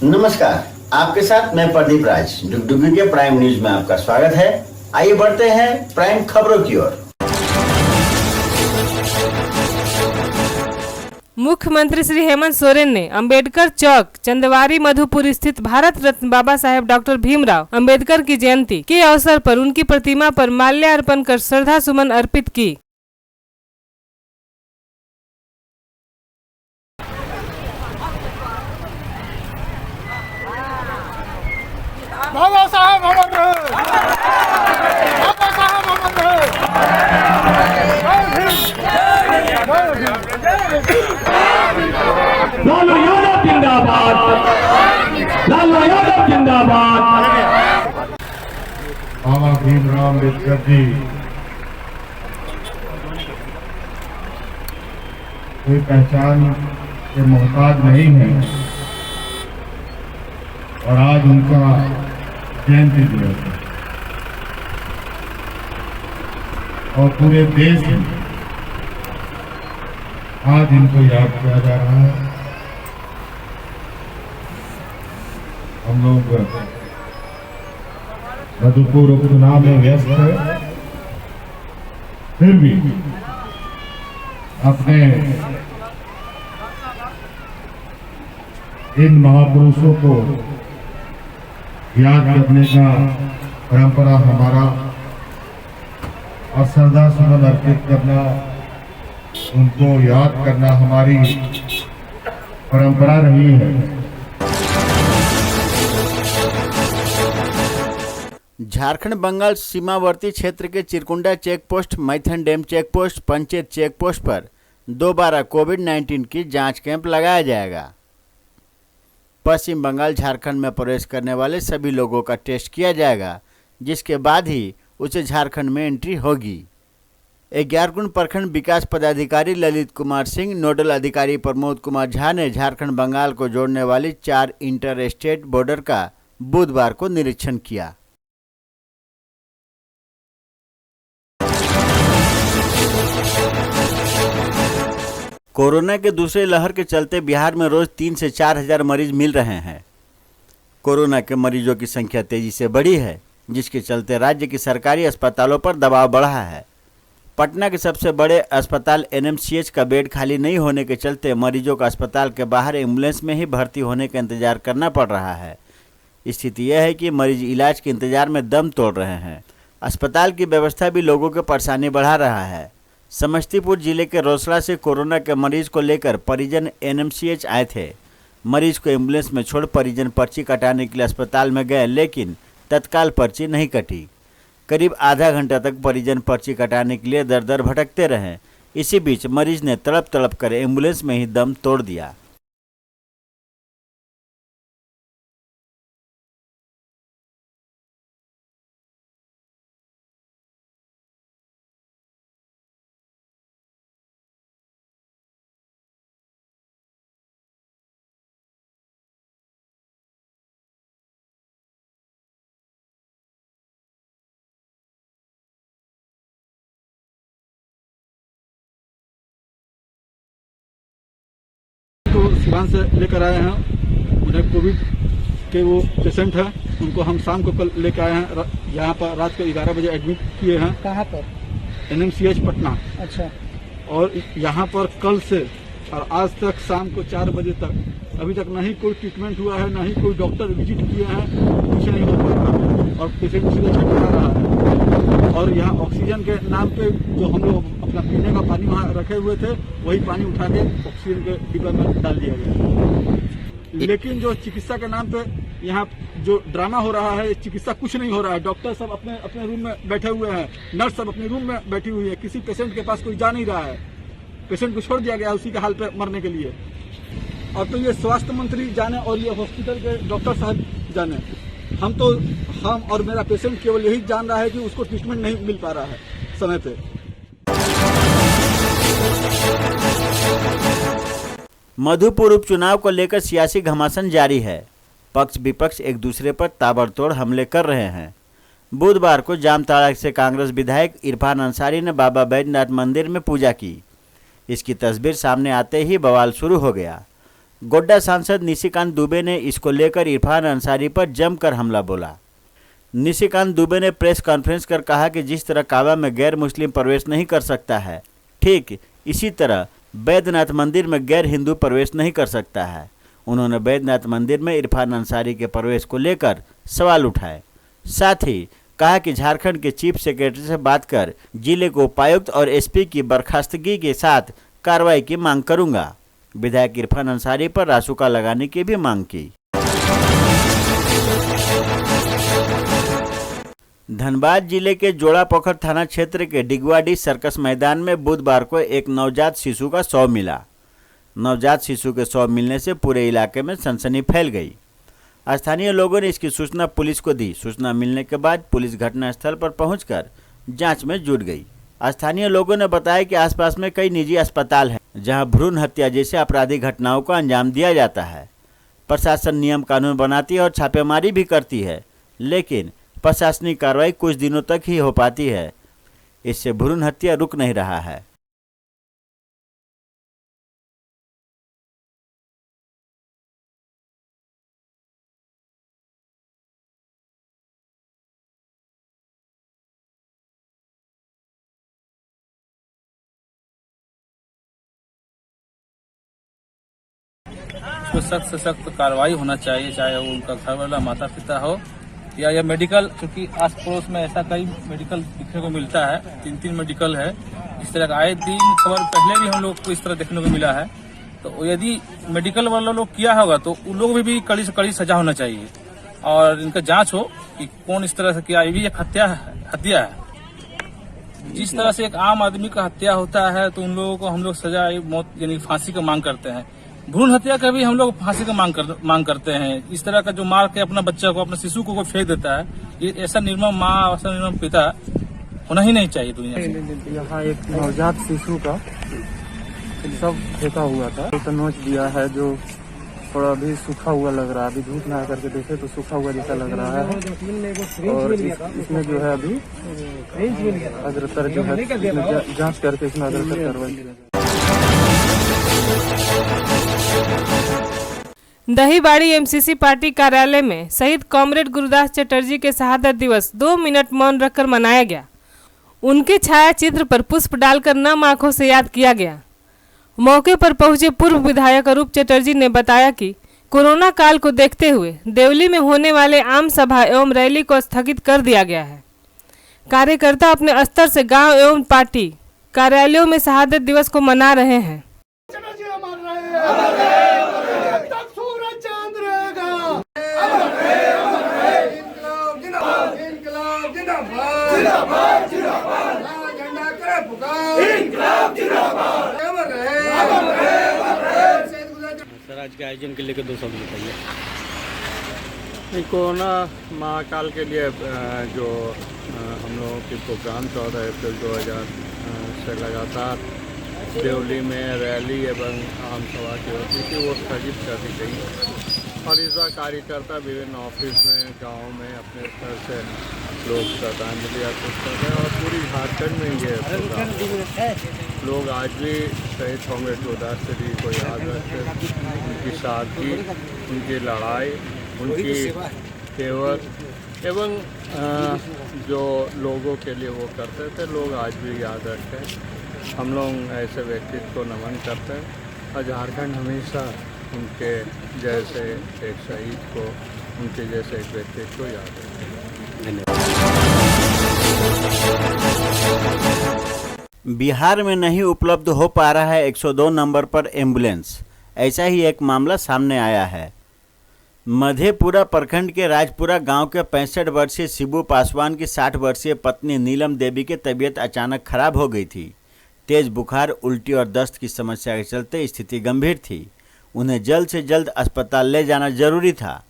नमस्कार, आपके साथ मैं प्रदीप राज। डुगडुगी के प्राइम न्यूज में आपका स्वागत है। आइए बढ़ते हैं प्राइम खबरों की ओर। मुख्यमंत्री श्री हेमंत सोरेन ने अंबेडकर चौक चंदवारी मधुपुर स्थित भारत रत्न बाबा साहेब डॉक्टर भीमराव अंबेडकर की जयंती के अवसर पर उनकी प्रतिमा पर माल्यार्पण कर श्रद्धा सुमन अर्पित की। बाबा साहब अमर रहे, बाबा साहब अमर रहे। लालू यादव जिंदाबाद, लालू यादव जिंदाबाद। बाबा भीमराव अम्बेडकर जी कोई पहचान के मोहताज नहीं है और आज उनका जयंती दिवस है और पूरे देश में आज इनको याद किया जा रहा है। हम लोग मधुपुर उपचुनाव में व्यस्त है, फिर भी अपने इन महापुरुषों को याद करने का परंपरा हमारा और श्रद्धा सुमन अर्पित करना, उनको याद करना हमारी परंपरा रही है। झारखंड बंगाल सीमावर्ती क्षेत्र के Chirkunda check post, Maithon dam check post, Panchet check post पर दोबारा कोविड-19 की जांच कैंप लगाया जाएगा। पश्चिम बंगाल झारखंड में प्रवेश करने वाले सभी लोगों का टेस्ट किया जाएगा, जिसके बाद ही उसे झारखंड में एंट्री होगी। ग्यारकुंड प्रखंड विकास पदाधिकारी ललित कुमार सिंह, नोडल अधिकारी प्रमोद कुमार झा ने झारखंड बंगाल को जोड़ने वाली 4 इंटर स्टेट बॉर्डर का बुधवार को निरीक्षण किया। कोरोना के दूसरे लहर के चलते बिहार में रोज 3 से 4 हजार मरीज मिल रहे हैं। कोरोना के मरीजों की संख्या तेजी से बढ़ी है, जिसके चलते राज्य की सरकारी अस्पतालों पर दबाव बढ़ा है। पटना के सबसे बड़े अस्पताल एनएमसीएच का बेड खाली नहीं होने के चलते मरीजों को अस्पताल के बाहर एम्बुलेंस में ही भर्ती होने का इंतजार करना पड़ रहा है। स्थिति यह है कि मरीज इलाज के इंतजार में दम तोड़ रहे हैं। अस्पताल की व्यवस्था भी लोगों को परेशानी बढ़ा रहा है। समस्तीपुर जिले के रोसड़ा से कोरोना के मरीज को लेकर परिजन एनएमसीएच आए थे। मरीज को एम्बुलेंस में छोड़ परिजन पर्ची कटाने के लिए अस्पताल में गए, लेकिन तत्काल पर्ची नहीं कटी। करीब आधा घंटा तक परिजन पर्ची कटाने के लिए दर दर भटकते रहे। इसी बीच मरीज ने तड़प तड़प कर एम्बुलेंस में ही दम तोड़ दिया। तो सिवान से लेकर आए हैं, उन्हें कोविड के वो पेशेंट हैं, उनको हम शाम को कल लेकर आए हैं। यहाँ पर रात को 11 बजे एडमिट किए हैं। कहाँ पर? एनएमसीएच पटना। अच्छा। और यहाँ पर कल से और आज तक शाम को 4 बजे तक अभी तक न ही कोई ट्रीटमेंट हुआ है, न ही कोई डॉक्टर विजिट किए हैं, कुछ नहीं हो पाता और पेशेंट सीधे छट रहा है। और यहाँ ऑक्सीजन के नाम पे जो हम लोग अपना पीने का पानी वहाँ रखे हुए थे, वही पानी उठा के ऑक्सीजन के डिब्बे में डाल दिया गया। लेकिन जो चिकित्सा के नाम पे यहाँ जो ड्रामा हो रहा है, चिकित्सा कुछ नहीं हो रहा है। डॉक्टर सब अपने अपने रूम में बैठे हुए हैं, नर्स सब अपने रूम में बैठी हुई है। किसी पेशेंट के पास कोई जा नहीं रहा है, पेशेंट को छोड़ दिया गया उसी के हाल पे मरने के लिए। और तो ये स्वास्थ्य मंत्री जाने और ये हॉस्पिटल के डॉक्टर साहब जाने। हम और मेरा पेशेंट केवल यही जान रहा है कि उसको ट्रीटमेंट नहीं मिल पा रहा है समय पे। मधुपुर उपचुनाव को लेकर सियासी घमासान जारी है। पक्ष विपक्ष एक दूसरे पर ताबड़तोड़ हमले कर रहे हैं। बुधवार को जामताड़ा से कांग्रेस विधायक इरफान अंसारी ने बाबा बैजनाथ मंदिर में पूजा की। इसकी तस्वीर सामने आते ही बवाल शुरू हो गया। गोड्डा सांसद निशिकांत दुबे ने इसको लेकर इरफान अंसारी पर जमकर हमला बोला। निशिकांत दुबे ने प्रेस कॉन्फ्रेंस कर कहा कि जिस तरह काबा में गैर मुस्लिम प्रवेश नहीं कर सकता है, ठीक इसी तरह बैद्यनाथ मंदिर में गैर हिंदू प्रवेश नहीं कर सकता है। उन्होंने बैद्यनाथ मंदिर में इरफान अंसारी के प्रवेश को लेकर सवाल उठाए। साथ ही कहा कि झारखंड के चीफ सेक्रेटरी से बात कर जिले को उपायुक्त और एसपी की बर्खास्तगी के साथ कार्रवाई की मांग करूंगा। विधायक इरफान अंसारी पर रासुका लगाने की भी मांग की। धनबाद जिले के जोड़ापोखर थाना क्षेत्र के डिगवाडी सर्कस मैदान में बुधवार को एक नवजात शिशु का शव मिला। नवजात शिशु के शव मिलने से पूरे इलाके में सनसनी फैल गई। स्थानीय लोगों ने इसकी सूचना पुलिस को दी। सूचना मिलने के बाद पुलिस घटनास्थल पर पहुंचकर जांच में जुट गई। स्थानीय लोगों ने बताया कि आसपास में कई निजी अस्पताल हैं जहां भ्रूण हत्या जैसे आपराधिक घटनाओं को अंजाम दिया जाता है। प्रशासन नियम कानून बनाती है और छापेमारी भी करती है, लेकिन प्रशासनिक कार्रवाई कुछ दिनों तक ही हो पाती है। इससे भ्रूण हत्या रुक नहीं रहा है। उसको सख्त से सख्त कार्रवाई होना चाहिए, चाहे वो उनका घर वाला माता पिता हो या मेडिकल, क्योंकि आस पड़ोस में ऐसा कई मेडिकल दिखने को मिलता है। 3 मेडिकल है इस तरह का। आए दिन खबर पहले भी हम लोग को इस तरह देखने को मिला है। तो यदि मेडिकल वाला लोग किया होगा तो उन लोग भी कड़ी से कड़ी सजा होना चाहिए और इनका जांच हो कि कौन इस तरह से किया। ये भी एक हत्या है। जिस तरह से एक आम आदमी का हत्या होता है तो उन लोगों को हम लोग सजा मौत यानी फांसी का मांग करते हैं। भ्रूण हत्या का भी हम लोग फांसी का मांग करते हैं। इस तरह का जो मार के अपना बच्चा को, अपना शिशु को कोई फेंक देता है, ये ऐसा निर्मम माँ, ऐसा निर्मम पिता होना ही नहीं चाहिए दुनिया में। यहाँ एक नवजात शिशु का सब फेंका हुआ था, तो नोच दिया है जो थोड़ा अभी सूखा हुआ लग रहा है। अभी धूप में आकर के देखे तो सूखा हुआ जैसा लग रहा है। और इसमें जो है अभी अग्रतर जो है जांच करके इसमें अग्रतर कार्रवाई। दहीबाड़ी एमसीसी पार्टी कार्यालय में शहीद कॉमरेड गुरुदास चटर्जी के शहादत दिवस 2 मिनट मौन रखकर मनाया गया। उनके छाया चित्र पर पुष्प डालकर नम आंखों से याद किया गया। मौके पर पहुंचे पूर्व विधायक अरूप चटर्जी ने बताया कि कोरोना काल को देखते हुए देवली में होने वाले आम सभा एवं रैली को स्थगित कर दिया गया है। कार्यकर्ता अपने स्तर से गांव एवं पार्टी कार्यालयों में शहादत दिवस को मना रहे हैं। सर, आज के आयोजन के लेकर 2 शब्द बताइए। कोरोना महाकाल के लिए जो हम लोगों की प्रोग्राम 14 अप्रैल 2000 से लगातार देवली में रैली एवं आम सभा की होती थी, वो स्थगित कर दी गई। और इस बार कार्यकर्ता विभिन्न ऑफिस में, गाँव में अपने स्तर से लोग श्रद्धांजलि अर्पित कर रहे हैं। और पूरी झारखंड में ये लोग आज भी शहीद कॉमरेड गुरुदास जी को याद रखते, उनकी सादगी, उनकी लड़ाई, उनकी सेवक एवं जो लोगों के लिए वो करते थे, लोग आज भी याद रखते हैं। हम लोग ऐसे व्यक्तित्व को नमन करते हैं और झारखंड हमेशा उनके जैसे एक शहीद को, उनके जैसे एक व्यक्तित्व को याद रखते हैं। बिहार में नहीं उपलब्ध हो पा रहा है 102 नंबर पर एम्बुलेंस। ऐसा ही एक मामला सामने आया है। मधेपुरा प्रखंड के राजपुरा गांव के 65 वर्षीय शिबू पासवान की 60 वर्षीय पत्नी नीलम देवी की तबीयत अचानक खराब हो गई थी। तेज बुखार, उल्टी और दस्त की समस्या के चलते स्थिति गंभीर थी। उन्हें जल्द से जल्द अस्पताल ले जाना जरूरी था।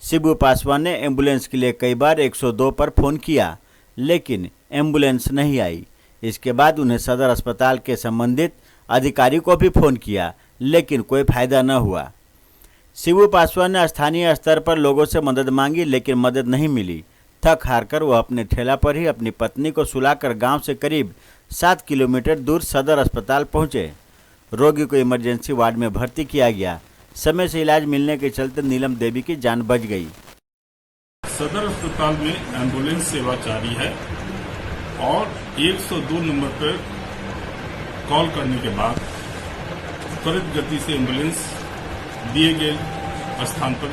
शिबू पासवान ने एम्बुलेंस के लिए कई बार 102 पर फ़ोन किया, लेकिन एम्बुलेंस नहीं आई। इसके बाद उन्हें सदर अस्पताल के संबंधित अधिकारी को भी फ़ोन किया, लेकिन कोई फायदा न हुआ। शिबू पासवान ने स्थानीय स्तर पर लोगों से मदद मांगी, लेकिन मदद नहीं मिली। थक हार कर वो अपने ठेला पर ही अपनी पत्नी को सुलाकर गांव से करीब 7 किलोमीटर दूर सदर अस्पताल पहुंचे। रोगी को इमरजेंसी वार्ड में भर्ती किया गया। समय से इलाज मिलने के चलते नीलम देवी की जान बच गई। सदर अस्पताल में एम्बुलेंस सेवा जारी है और 102 नंबर पर कॉल करने के बाद त्वरित गति से एम्बुलेंस दिए गए स्थान पर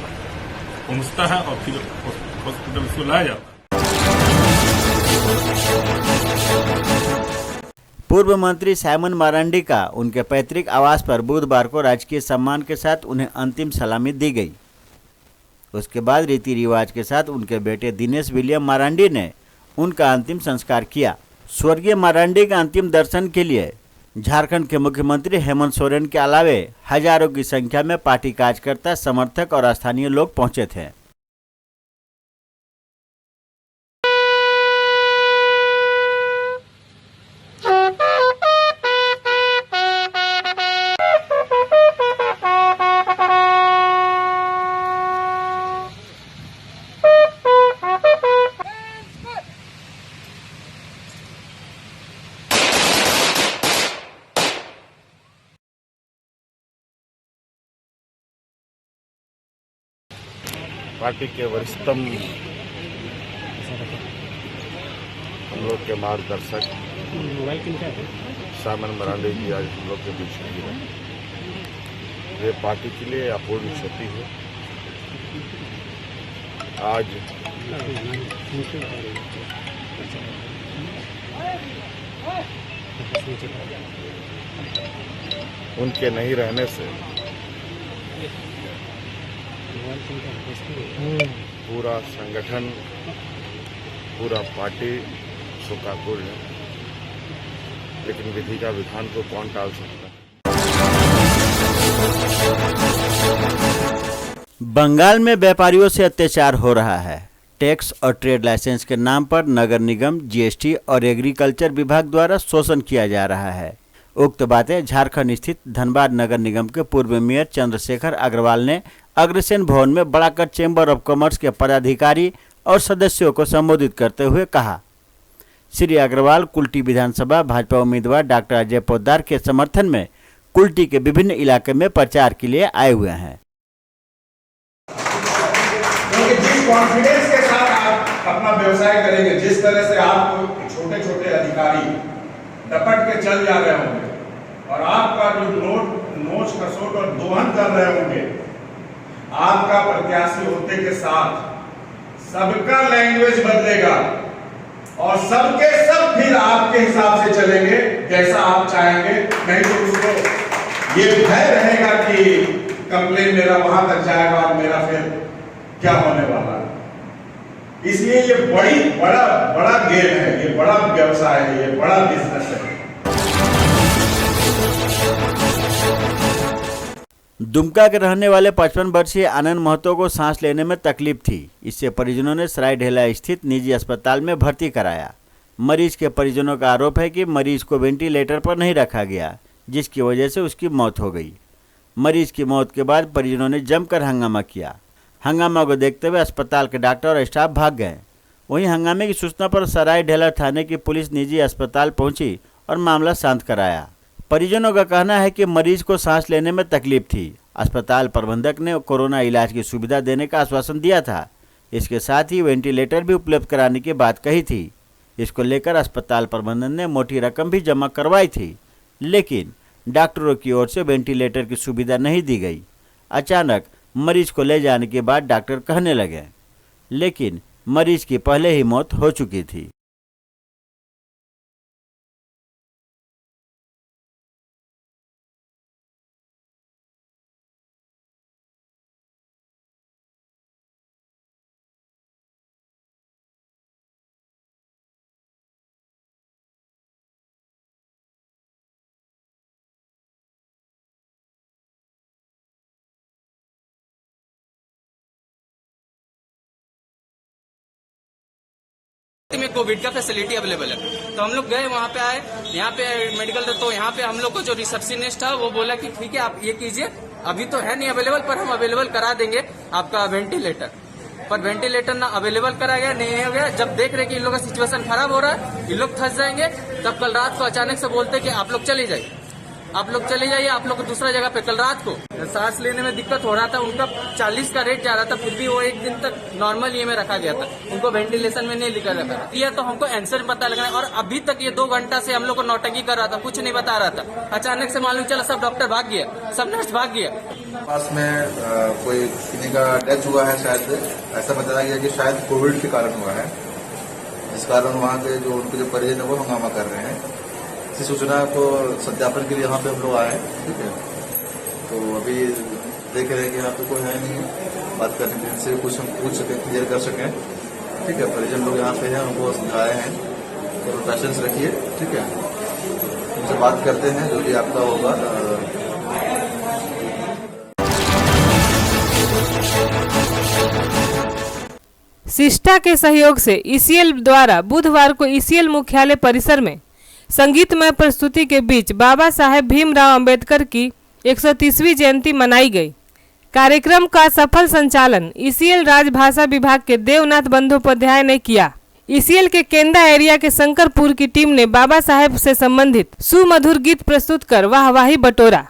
पहुंचता है और फिर हॉस्पिटल से लाया जाता है। पूर्व मंत्री साइमन मारांडी का उनके पैतृक आवास पर बुधवार को राजकीय सम्मान के साथ उन्हें अंतिम सलामी दी गई। उसके बाद रीति रिवाज के साथ उनके बेटे दिनेश विलियम मारांडी ने उनका अंतिम संस्कार किया। स्वर्गीय मारांडी का अंतिम दर्शन के लिए झारखंड के मुख्यमंत्री हेमंत सोरेन के अलावे हजारों की संख्या में पार्टी कार्यकर्ता, समर्थक और स्थानीय लोग पहुंचे थे। पार्टी के वरिष्ठतम हम लोग के मार्गदर्शक साइमन मारांडी जी आज हम लोग के बीच नहीं है। ये पार्टी के लिए अपूर्ण क्षति है। आज उनके नहीं रहने से पूरा संगठन, पूरा पार्टी शोकाकुल है, लेकिन विधि का विधान को कौन टाल सकता है। बंगाल में व्यापारियों से अत्याचार हो रहा है। टैक्स और ट्रेड लाइसेंस के नाम पर नगर निगम, जीएसटी और एग्रीकल्चर विभाग द्वारा शोषण किया जा रहा है। उक्त बातें झारखंड स्थित धनबाद नगर निगम के पूर्व मेयर चंद्रशेखर अग्रवाल ने अग्रसेन भवन में बड़ाकर चेंबर ऑफ कॉमर्स के पदाधिकारी और सदस्यों को संबोधित करते हुए कहा। श्री अग्रवाल कुल्टी विधानसभा भाजपा उम्मीदवार डॉक्टर अजय पोद्दार के समर्थन में कुल्टी के विभिन्न इलाके में प्रचार के लिए आए हुए हैं। क्योंकि जिस कॉन्फिडेंस के साथ आप अपना व्यवसाय करेंगे, जिस तरह से आपको छोटे छोटे अधिकारी डपट के चल जा रहे होंगे और आपका जो नोच खसोट और दोहन कर रहे होंगे, आपका प्रत्याशी होते के साथ सबका लैंग्वेज बदलेगा और सबके सब फिर आपके हिसाब से चलेंगे जैसा आप चाहेंगे। नहीं तो उसको ये भय रहेगा कि कंप्लेन मेरा वहां तक जाएगा और मेरा फिर क्या होने वाला है। इसलिए ये बड़ा गेम है, ये बड़ा व्यवसाय है, ये बड़ा बिजनेस है। दुमका के रहने वाले 55 वर्षीय आनंद महतो को सांस लेने में तकलीफ थी। इससे परिजनों ने सरायढेला स्थित निजी अस्पताल में भर्ती कराया। मरीज के परिजनों का आरोप है कि मरीज को वेंटिलेटर पर नहीं रखा गया, जिसकी वजह से उसकी मौत हो गई। मरीज की मौत के बाद परिजनों ने जमकर हंगामा किया। हंगामा को देखते हुए अस्पताल के डॉक्टर और स्टाफ भाग गए। वहीं हंगामे की सूचना पर सरायढेला थाने की पुलिस निजी अस्पताल पहुंची और मामला शांत कराया। परिजनों का कहना है कि मरीज को सांस लेने में तकलीफ थी। अस्पताल प्रबंधक ने कोरोना इलाज की सुविधा देने का आश्वासन दिया था। इसके साथ ही वेंटिलेटर भी उपलब्ध कराने की बात कही थी। इसको लेकर अस्पताल प्रबंधन ने मोटी रकम भी जमा करवाई थी, लेकिन डॉक्टरों की ओर से वेंटिलेटर की सुविधा नहीं दी गई। अचानक मरीज को ले जाने के बाद डॉक्टर कहने लगे, लेकिन मरीज की पहले ही मौत हो चुकी थी। में कोविड का फैसिलिटी अवेलेबल है, तो हम लोग गए वहाँ पे आए, यहाँ पे मेडिकल, तो यहाँ पे हम लोग को जो रिसेप्शनिस्ट था वो बोला कि ठीक है आप ये कीजिए, अभी तो है नहीं अवेलेबल पर हम अवेलेबल करा देंगे आपका वेंटिलेटर। पर वेंटिलेटर ना अवेलेबल करा गया, नहीं हो गया। जब देख रहे कि इन लोगों का सिचुएशन खराब हो रहा है, इन लोग फंस जाएंगे, तब कल रात को अचानक से बोलते कि आप लोग चले जाइए। आप लोग चले जाइए, आप लोग को दूसरा जगह पे। कल रात को सांस लेने में दिक्कत हो रहा था, उनका 40 का रेट जा रहा था, फिर भी वो एक दिन तक नॉर्मल ये में रखा गया था, उनको वेंटिलेशन में नहीं लिखा रखा था। तो हमको आंसर पता लग रहा है, और अभी तक ये 2 घंटा से हम लोग को नौटंकी कर रहा था, कुछ नहीं बता रहा था। अचानक से मालूम चला सब डॉक्टर भाग गया, सब नर्स भाग गया। पास में कोई किसी का डेथ हुआ है, शायद ऐसा बताया गया कि शायद कोविड के कारण हुआ है, इस कारण वहाँ के जो उनके जो परिजन है वो हंगामा कर रहे हैं। इसी सूचना को सत्यापन के लिए यहाँ पे हम लोग आए हैं, ठीक है। तो अभी देख रहे हैं कि यहाँ पे कोई है नहीं, बात करने के लिए कुछ हम पूछ सकें, क्लियर कर सकें, ठीक है। परिजन लोग यहाँ पे हैं, उनको समझाए हैं, तो पेशेंस रखिए, ठीक है। उनसे बात करते हैं, जो भी आपका होगा। सिस्टा के सहयोग से ईसीएल द्वारा बुधवार को ईसीएल मुख्यालय परिसर में संगीतमय प्रस्तुति के बीच बाबा साहेब भीमराव अंबेडकर की 130वीं जयंती मनाई गई। कार्यक्रम का सफल संचालन ईसीएल राजभाषा विभाग के देवनाथ बंदोपाध्याय ने किया। ईसीएल के केंदा एरिया के शंकरपुर की टीम ने बाबा साहेब से संबंधित सुमधुर गीत प्रस्तुत कर वाहवाही बटोरा।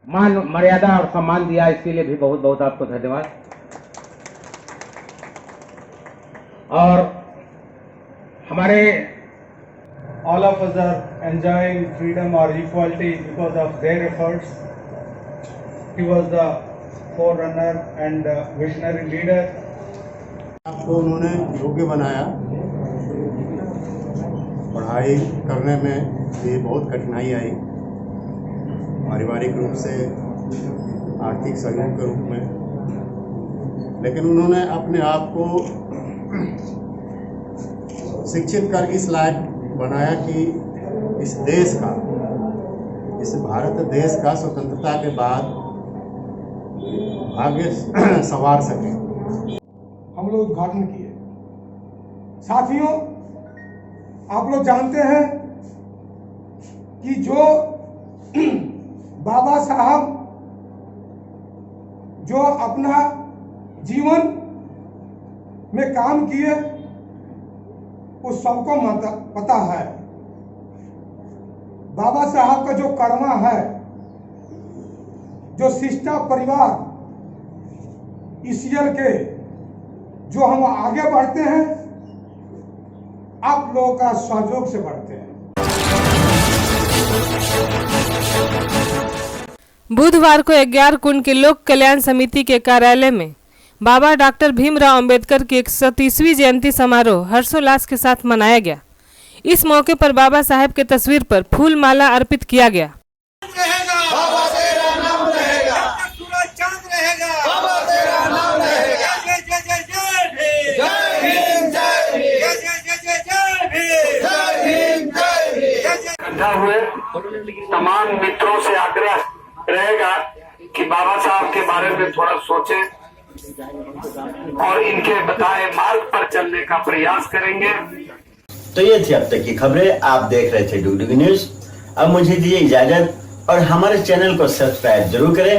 मान मर्यादा और सम्मान दिया, इसके लिए भी बहुत बहुत आपको धन्यवाद। और हमारे all of us are enjoying freedom or equality because of their efforts. He was the forerunner and visionary leader. आपको उन्होंने योग्य बनाया। पढ़ाई करने में भी बहुत कठिनाई आई, पारिवारिक रूप से, आर्थिक सहयोग के रूप में, लेकिन उन्होंने अपने आप को शिक्षित कर इस लायक बनाया कि इस देश का, इस भारत देश का स्वतंत्रता के बाद भाग्य संवार सके। हम लोग उद्घाटन किए। साथियों, आप लोग जानते हैं कि जो बाबा साहब जो अपना जीवन में काम किए, वो सबको पता है। बाबा साहब का जो कर्मा है, जो शिष्टा परिवार ईसीएल के, जो हम आगे बढ़ते हैं, आप लोगों का सहयोग से बढ़ते हैं। बुधवार को 11 कुंड के लोक कल्याण समिति के कार्यालय में बाबा डॉक्टर भीमराव अंबेडकर की 130वीं जयंती समारोह हर्षोल्लास के साथ मनाया गया। इस मौके पर बाबा साहेब के तस्वीर पर फूल माला अर्पित किया गया। हुए तमाम मित्रों से आग्रह रहेगा कि बाबा साहब के बारे में थोड़ा सोचें और इनके बताए मार्ग पर चलने का प्रयास करेंगे। तो ये थी अब तक की खबरें। आप देख रहे थे डुगडुगी न्यूज। अब मुझे दीजिए इजाजत और हमारे चैनल को सब्सक्राइब जरूर करें